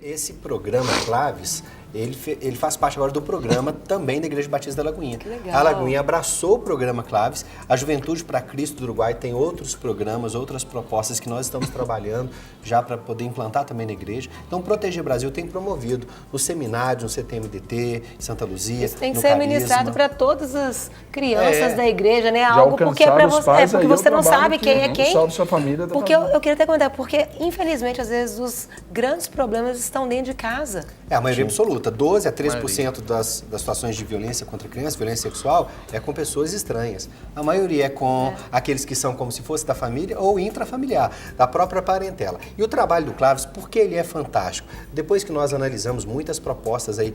Esse programa Claves, ele faz parte agora do programa também da Igreja Batista da Lagoinha. Que legal. A Lagoinha abraçou o programa Claves, a Juventude para Cristo do Uruguai tem outros programas, outras propostas que nós estamos trabalhando já para poder implantar também na igreja. Então, Proteger Brasil tem promovido nos seminários, no CTMDT, em Santa Luzia, Isso tem que no ser Carisma. ministrado para todas as crianças da igreja, né? Já Algo porque alcançar os pais, porque aí você eu não trabalho sabe que quem é quem. Salve sua família. Porque eu queria até comentar, porque infelizmente às vezes os grandes problemas estão dentro de casa. É a maioria absoluta, 12 a 13% das situações de violência contra crianças, violência sexual, é com pessoas estranhas. A maioria é com aqueles que são como se fosse da família ou intrafamiliar, da própria parentela. E o trabalho do Claves, por que ele é fantástico? Depois que nós analisamos muitas propostas aí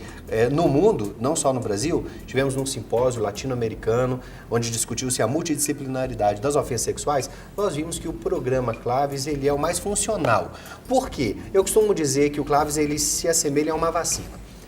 no mundo, não só no Brasil, tivemos um simpósio latino-americano, onde discutiu-se a multidisciplinaridade das ofensas sexuais, nós vimos que o programa Claves, ele é o mais funcional. Por quê? Eu costumo dizer que o Claves, ele se assemelha a uma vacina.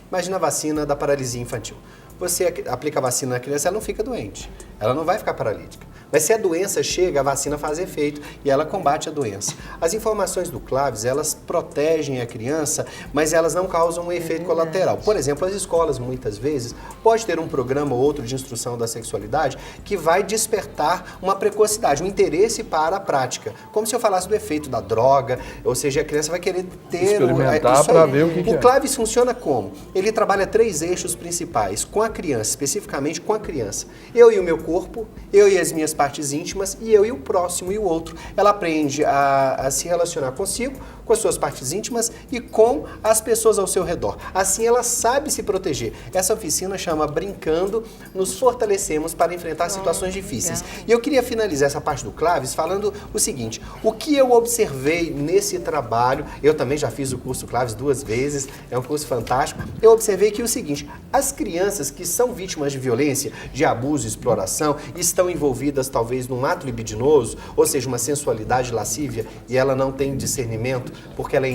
Imagina a vacina da paralisia infantil. Você aplica a vacina na criança, ela não fica doente, ela não vai ficar paralítica. Mas se a doença chega, a vacina faz efeito e ela combate a doença. As informações do Claves, elas protegem a criança, mas elas não causam um efeito colateral. Por exemplo, as escolas, muitas vezes, pode ter um programa ou outro de instrução da sexualidade que vai despertar uma precocidade, um interesse para a prática. Como se eu falasse do efeito da droga, ou seja, a criança vai querer ter... Experimentar para ver o que é. O Claves funciona como? Ele trabalha 3 eixos principais, com a criança, especificamente com a criança. Eu e o meu corpo, eu e as minhas partes íntimas, e eu e o próximo e o outro. Ela aprende a se relacionar consigo, com as suas partes íntimas e com as pessoas ao seu redor. Assim ela sabe se proteger. Essa oficina chama Brincando, nos fortalecemos para enfrentar situações difíceis. Legal. E eu queria finalizar essa parte do Claves falando o seguinte, o que eu observei nesse trabalho, eu também já fiz o curso Claves 2 vezes, é um curso fantástico, eu observei que o seguinte, as crianças que são vítimas de violência, de abuso, exploração, estão envolvidas talvez num ato libidinoso, ou seja, uma sensualidade lascívia, e ela não tem discernimento, porque ela é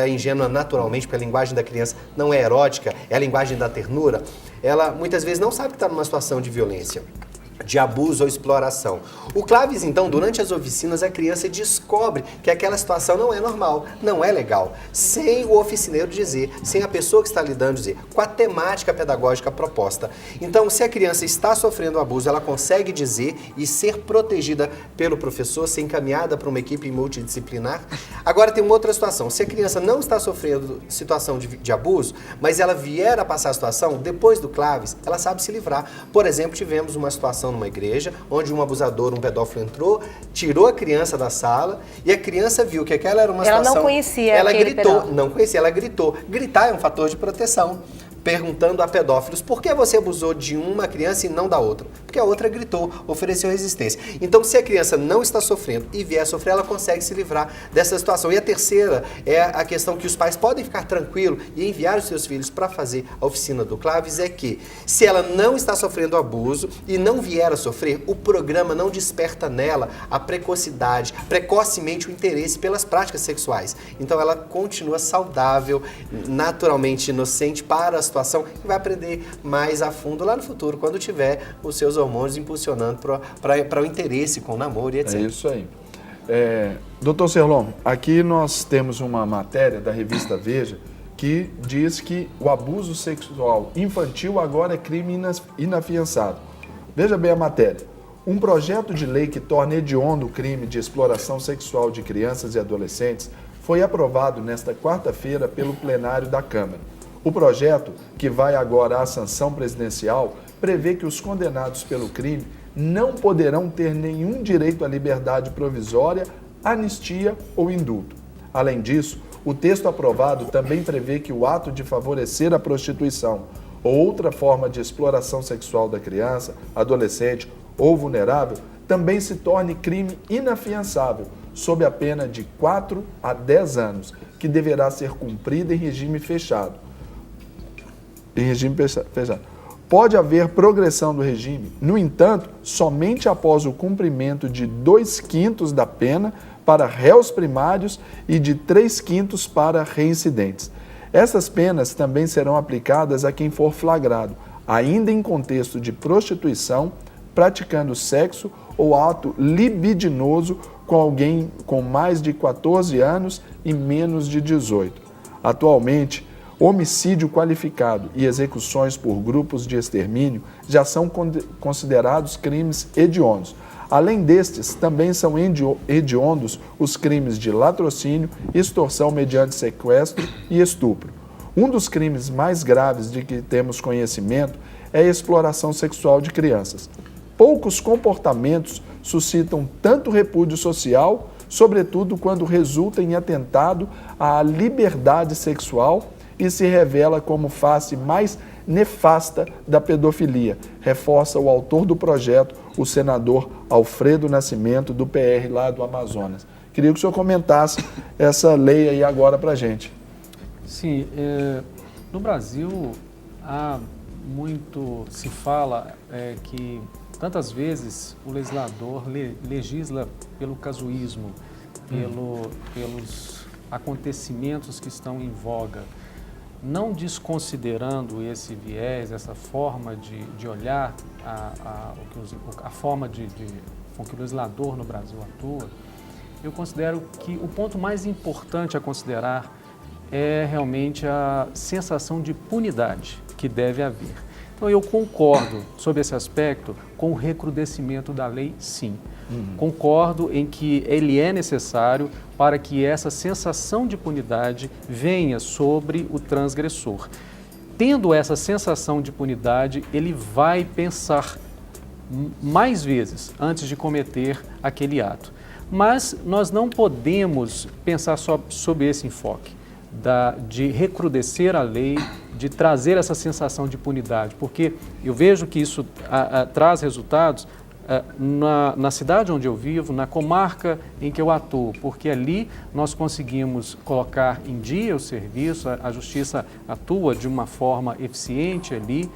ingênua naturalmente, porque a linguagem da criança não é erótica, é a linguagem da ternura, ela muitas vezes não sabe que está numa situação de violência, de abuso ou exploração. O Claves, então, durante as oficinas, a criança descobre que aquela situação não é normal, não é legal, sem o oficineiro dizer, sem a pessoa que está lidando dizer, com a temática pedagógica proposta. Então, se a criança está sofrendo abuso, ela consegue dizer e ser protegida pelo professor, ser encaminhada para uma equipe multidisciplinar. Agora, tem uma outra situação. Se a criança não está sofrendo situação de abuso, mas ela vier a passar a situação, depois do Claves, ela sabe se livrar. Por exemplo, tivemos uma situação numa igreja, onde um abusador, um pedófilo entrou, tirou a criança da sala e a criança viu que aquela era uma situação... Ela não conhecia Ela aquele gritou, pedófilo. não conhecia, ela gritou. Gritar é um fator de proteção. Perguntando a pedófilos, por que você abusou de uma criança e não da outra? Porque a outra gritou, ofereceu resistência. Então, se a criança não está sofrendo e vier a sofrer, ela consegue se livrar dessa situação. E a terceira é a questão que os pais podem ficar tranquilos e enviar os seus filhos para fazer a oficina do Claves, é que se ela não está sofrendo abuso e não vier a sofrer, o programa não desperta nela a precocidade, precocemente o interesse pelas práticas sexuais. Então, ela continua saudável, naturalmente inocente para a situação e vai aprender mais a fundo lá no futuro, quando tiver os seus hormônios impulsionando para o interesse com o namoro e etc. É isso aí. Doutor Serlon, aqui nós temos uma matéria da revista Veja que diz que o abuso sexual infantil agora é crime inafiançável. Veja bem a matéria. Um projeto de lei que torna hediondo o crime de exploração sexual de crianças e adolescentes foi aprovado nesta quarta-feira pelo plenário da Câmara. O projeto, que vai agora à sanção presidencial, prevê que os condenados pelo crime não poderão ter nenhum direito à liberdade provisória, anistia ou indulto. Além disso, o texto aprovado também prevê que o ato de favorecer a prostituição ou outra forma de exploração sexual da criança, adolescente ou vulnerável também se torne crime inafiançável, sob a pena de 4 a 10 anos, que deverá ser cumprida em regime fechado. Pode haver progressão do regime, no entanto, somente após o cumprimento de 2/5 da pena para réus primários e de 3/5 para reincidentes. Essas penas também serão aplicadas a quem for flagrado, ainda em contexto de prostituição, praticando sexo ou ato libidinoso com alguém com mais de 14 anos e menos de 18. Atualmente, homicídio qualificado e execuções por grupos de extermínio já são considerados crimes hediondos. Além destes, também são hediondos os crimes de latrocínio, extorsão mediante sequestro e estupro. Um dos crimes mais graves de que temos conhecimento é a exploração sexual de crianças. Poucos comportamentos suscitam tanto repúdio social, sobretudo quando resulta em atentado à liberdade sexual e se revela como face mais nefasta da pedofilia, reforça o autor do projeto, o senador Alfredo Nascimento, do PR lá do Amazonas. Queria que o senhor comentasse essa lei aí agora para a gente. Sim, no Brasil se fala que tantas vezes o legislador legisla pelo casuísmo, pelos acontecimentos que estão em voga, não desconsiderando esse viés, essa forma de olhar a forma com que o legislador no Brasil atua. Eu considero que o ponto mais importante a considerar é realmente a sensação de impunidade que deve haver. Então, eu concordo sobre esse aspecto com o recrudescimento da lei, sim. Concordo em que ele é necessário para que essa sensação de impunidade venha sobre o transgressor. Tendo essa sensação de impunidade, ele vai pensar mais vezes antes de cometer aquele ato. Mas nós não podemos pensar só sob esse enfoque de recrudescer a lei, de trazer essa sensação de impunidade, porque eu vejo que isso traz resultados na cidade onde eu vivo, na comarca em que eu atuo, porque ali nós conseguimos colocar em dia o serviço, a justiça atua de uma forma eficiente ali,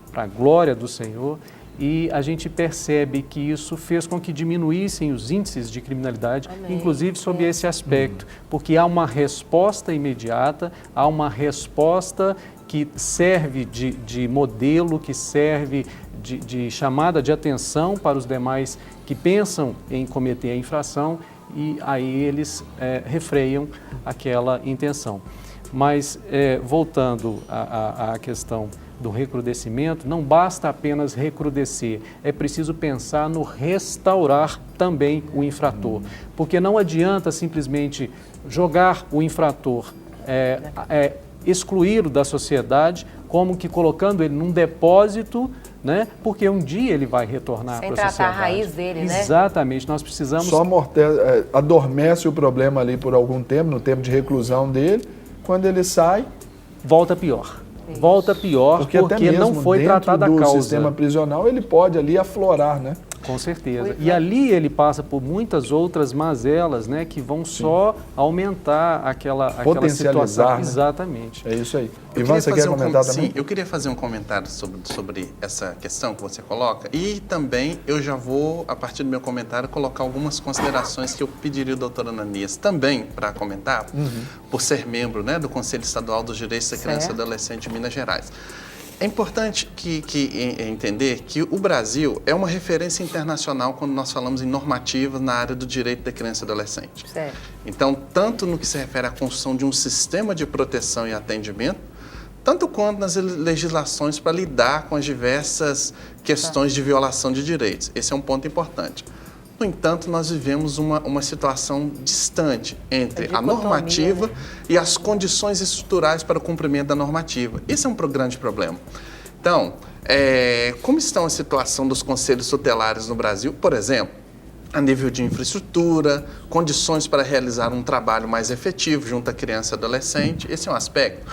para a glória do Senhor, e a gente percebe que isso fez com que diminuíssem os índices de criminalidade, Amém. Inclusive sob esse aspecto, porque há uma resposta imediata, há uma resposta que serve de modelo, que serve de chamada de atenção para os demais que pensam em cometer a infração, e aí eles refreiam aquela intenção. Mas, voltando à questão do recrudescimento, não basta apenas recrudescer, é preciso pensar no restaurar também o infrator, porque não adianta simplesmente jogar o infrator, excluí-lo da sociedade, como que colocando ele num depósito, né? Porque um dia ele vai retornar para a sociedade. Sem tratar a raiz dele, né? Exatamente, nós precisamos... Só adormece o problema ali por algum tempo, no tempo de reclusão dele, quando ele sai... Volta pior. Volta pior porque não foi tratada a causa. Dentro do sistema prisional ele pode ali aflorar, né? Com certeza. E ali ele passa por muitas outras mazelas, né, que vão só aumentar aquela situação. Né? Exatamente. É isso aí. Ivan, você quer comentar também? Sim, eu queria fazer um comentário sobre essa questão que você coloca e também eu já vou, a partir do meu comentário, colocar algumas considerações que eu pediria ao doutor Ananias também para comentar, por ser membro, né, do Conselho Estadual dos Direitos da Criança e Adolescente de Minas Gerais. É importante entender que o Brasil é uma referência internacional quando nós falamos em normativas na área do direito da criança e adolescente. Certo. Então, tanto no que se refere à construção de um sistema de proteção e atendimento, tanto quanto nas legislações para lidar com as diversas questões de violação de direitos. Esse é um ponto importante. No entanto, nós vivemos uma situação distante entre a normativa, né, e as condições estruturais para o cumprimento da normativa. Esse é um grande problema. Então, como está a situação dos conselhos tutelares no Brasil, por exemplo, a nível de infraestrutura, condições para realizar um trabalho mais efetivo junto à criança e adolescente, esse é um aspecto.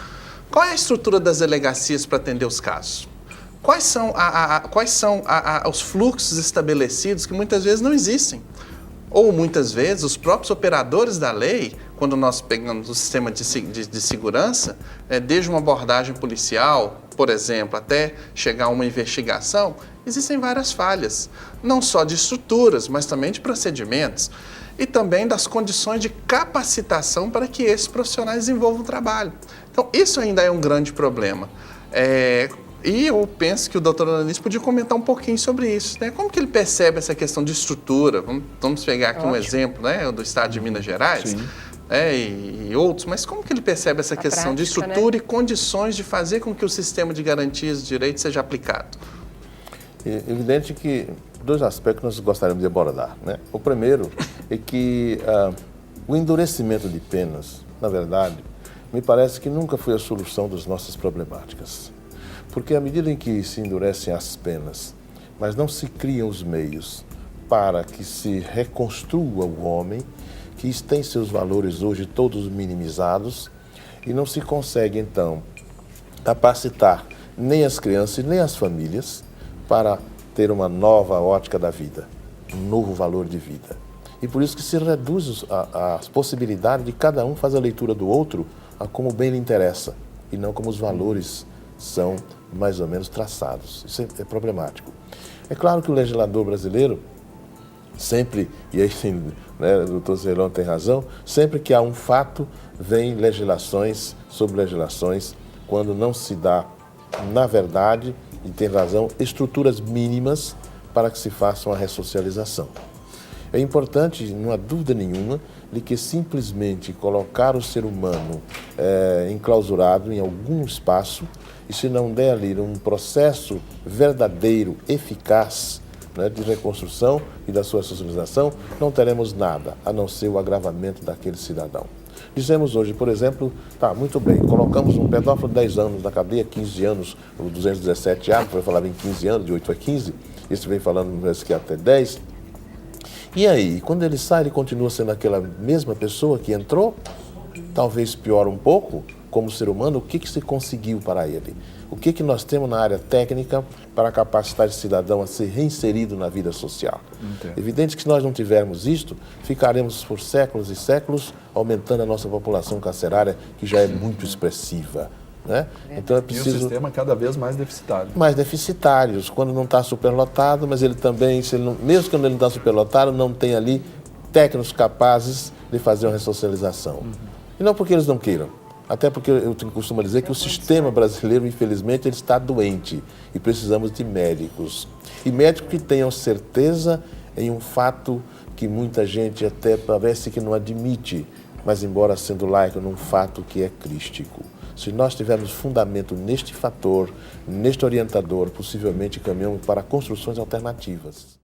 Qual é a estrutura das delegacias para atender os casos? Quais são os fluxos estabelecidos que muitas vezes não existem? Ou muitas vezes os próprios operadores da lei, quando nós pegamos o sistema de segurança, desde uma abordagem policial, por exemplo, até chegar a uma investigação, existem várias falhas, não só de estruturas, mas também de procedimentos e também das condições de capacitação para que esses profissionais desenvolvam o trabalho. Então, isso ainda é um grande problema. E eu penso que o doutor Ananias podia comentar um pouquinho sobre isso, né? Como que ele percebe essa questão de estrutura? Vamos pegar aqui um exemplo, né, do estado de Minas Gerais. Sim. e outros, mas como que ele percebe essa A questão de prática, estrutura e condições de fazer com que o sistema de garantias de direitos seja aplicado? É evidente que dois aspectos nós gostaríamos de abordar, né? O primeiro é que o endurecimento de penas, na verdade, me parece que nunca foi a solução das nossas problemáticas. Porque à medida em que se endurecem as penas, mas não se criam os meios para que se reconstrua o homem, que tem seus valores hoje todos minimizados, e não se consegue, então, capacitar nem as crianças nem as famílias para ter uma nova ótica da vida, um novo valor de vida. E por isso que se reduz as possibilidades de cada um fazer a leitura do outro a como bem lhe interessa, e não como os valores são mais ou menos traçados. Isso é problemático. É claro que o legislador brasileiro sempre, e aí né, o doutor Serlão tem razão, sempre que há um fato, vem legislações sobre legislações, quando não se dá, na verdade, e tem razão, estruturas mínimas para que se faça uma ressocialização. É importante, não há dúvida nenhuma, de que simplesmente colocar o ser humano enclausurado em algum espaço, e se não der ali um processo verdadeiro, eficaz, né, de reconstrução e da sua socialização, não teremos nada, a não ser o agravamento daquele cidadão. Dizemos hoje, por exemplo, tá, muito bem, colocamos um pedófilo de 10 anos na cadeia, 15 anos, o 217A, que foi falado em 15 anos, de 8 a 15, esse vem falando parece que até 10. E aí, quando ele sai, ele continua sendo aquela mesma pessoa que entrou? Talvez pior um pouco, como ser humano, o que se conseguiu para ele? O que nós temos na área técnica para capacitar esse cidadão a ser reinserido na vida social? Entendo. Evidente que se nós não tivermos isto, ficaremos por séculos e séculos aumentando a nossa população carcerária, que já é muito expressiva, né? Então é E o preciso... sistema cada vez mais deficitário. mais deficitários, quando não está superlotado, mas ele também, mesmo quando ele não está superlotado, não tem ali técnicos capazes de fazer uma ressocialização. E não porque eles não queiram, até porque eu costumo dizer que o sistema brasileiro, infelizmente, ele está doente e precisamos de médicos. E médicos que tenham certeza em um fato que muita gente até parece que não admite, mas embora sendo laico, num fato que é crístico. Se nós tivermos fundamento neste fator, neste orientador, possivelmente caminhamos para construções alternativas.